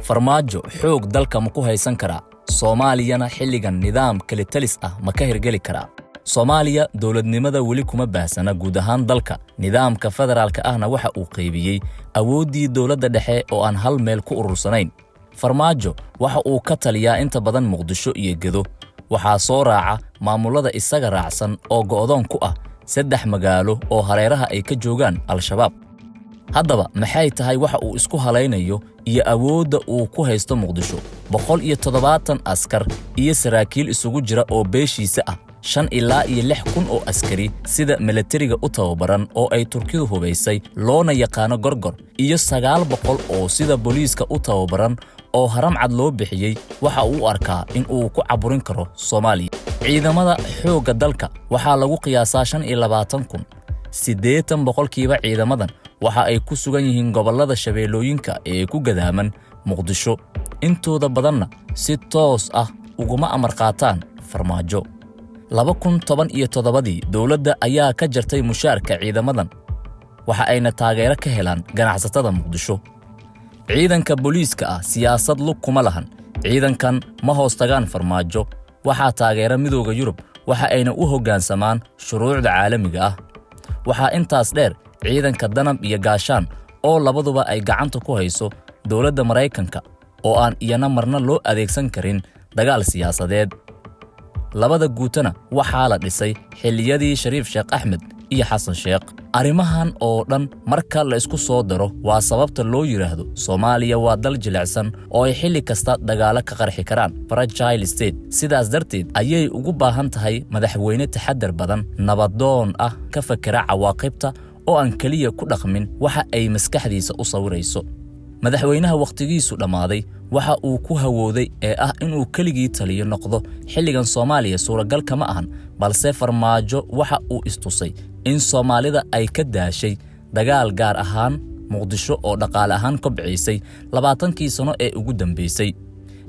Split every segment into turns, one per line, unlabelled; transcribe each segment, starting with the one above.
farmaajo xoog dalka ma ku haysan karaa Soomaaliyana xilligan nidaam kale talis ah ma ka hirgeli karaa Soomaaliya dawladnimada wali kuma baahsana guud ahaan dalka nidaamka federaalka ahna waxa uu qaybiyay awoodii dawladda dhexe oo aan hal meel ku urursanayn farmaajo waxa uu ka taliyaa inta badan Muqdisho iyo Gedo waxa soo raaca maamulada isaga raacsan oo go'doon ku ah saddex magaalo oo hareeraha ay ka joogaan al-shabaab haddaba maxay tahay waxa uu isku halaynayo iyo awoodda uu ku haysto Muqdisho 170 askar iyo saraakiil isugu jira oo beeshiisa ah 5 ilaa 6,000 oo askari sida militariga u tababaran oo ay Turkidu hubaysay loona yaqaano gorgor iyo 900 oo sida booliiska u tababaran oo haram cad loo bixiyay waxa uu arkaa in uu ku caburin karo Soomaaliya ciidamada xooga dalka waxa lagu qiyaasaa 25,000 80% ciidamadan waxa ay ku sugan yihiin gobolada shabeelooyinka ee ku gadaaman Muqdisho intooda badanna si toos ah uguma amar qaataan farmaajo 2017 dawladda ayaa ka jartay mushaarka ciidamadan waxa ayna taageero ka helaan ganacsatada Muqdisho ciidanka booliiska ah siyaasad lug kuma lahan ciidankan ma hoos tagaan farmaajo waxa taageera midowga Yurub waxa ayna u hoggaansamaan shuruucda caalamiga ah waxa intaas dheer ciidanka danab iyo gaashaan oo labaduba ay gacanta ku hayso dawladda Mareykanka oo aan iyana marna loo adeegsan karin dagaal siyaasadeed labada guutana waxa la dhisay xilliyadii Shariif Sheekh Axmed iyo Xasan Sheekh arimahan oo dhan marka la isku soo daro waa sababta loo yiraahdo Soomaaliya waa dal jilicsan oo ay xilli kasta dagaal ka qarxi karaan fragile state sidaas darteed ayay ugu baahan tahay madaxweyne taxaddar badan nabadoon ah ka fakara cawaaqibta oo aan kaliya ku dhaqmin waxa ay maskaxdiisa u sawirayso madaxweynaha waqtigiisu dhamaaday waxa uu ku hawooday ee ah inuu kaligii taliyo noqdo xilligan Soomaaliya suuragal kama ahan balse farmaajo waxa uu istusay in Soomaalida ay ka daashay dagaal gaar ahaan Muqdisho oo dhaqaale ahaan kobcisay 20 sano ee ugu dambeysay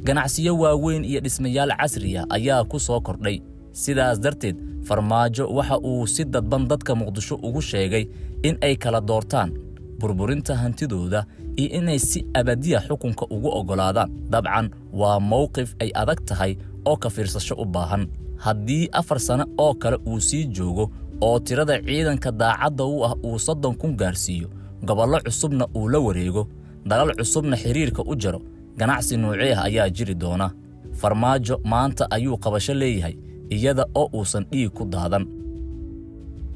ganacsiyo waaweyn iyo dhismayaal casri ah ayaa ku soo kordhay sidaas darteed farmaajo waxa uu si dadban dadka Muqdisho ugu sheegay in ay kala doortaan burburinta hantidooda iyo inay si abadiya xukunka ugu ogolaadaan dabcan waa mowqif ay adag tahay oo ka fiirsasho u baahan haddii 4 sano oo kale uu sii joogo oo tirada ciidanka daacadda u ah uu 30,000 gaarsiiyo gobollo cusubna uu la wareego dalal cusubna xiriirka u jaro ganacsi noocee ah ayaa jiri doona farmaajo maanta ayuu qabasho leeyahay iyada oo uusan dhiig ku daadan